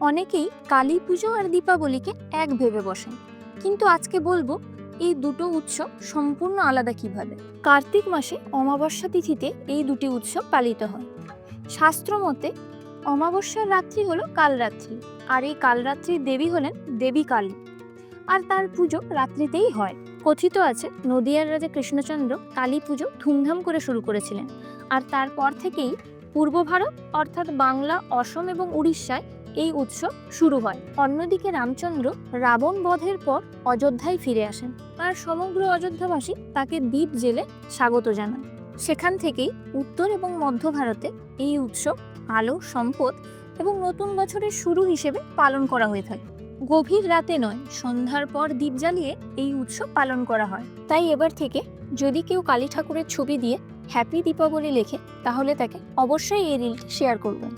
অনেকেই কালী পুজো আর দীপাবলিকে এক ভেবে বসেন, কিন্তু আজকে বলবো এই দুটো উৎসব সম্পূর্ণ আলাদা কিভাবে। কার্তিক মাসে অমাবস্যা তিথিতে এই দুটি উৎসব পালিত হয়। শাস্ত্র মতে অমাবস্যার রাত্রি হলো কালরাত্রি, আর এই কালরাত্রির দেবী হলেন দেবী কালী, আর তার পুজো রাত্রিতেই হয়। কথিত আছে নদিয়ার রাজা কৃষ্ণচন্দ্র কালী পুজো ধুমধাম করে শুরু করেছিলেন, আর তারপর থেকেই পূর্ব ভারত অর্থাৎ বাংলা, অসম এবং উড়িষ্যায় এই উৎসব শুরু হয়। অন্যদিকে রামচন্দ্র রাবণ বধের পর অযোধ্যায় ফিরে আসেন, আর সমগ্র অযোধ্যাবাসী তাকে দীপ জেলে স্বাগত জানান। সেখান থেকেই উত্তর এবং মধ্য ভারতে এই উৎসব আলো, সম্পদ এবং নতুন বছরের শুরু হিসেবে পালন করা হয়ে থাকে। গভীর রাতে নয়, সন্ধ্যার পর দীপ জ্বালিয়ে এই উৎসব পালন করা হয়। তাই এবার থেকে যদি কেউ কালী ঠাকুরের ছবি দিয়ে হ্যাপি দীপাবলি লেখে, তাহলে তাকে অবশ্যই এই রিলটি শেয়ার করবেন।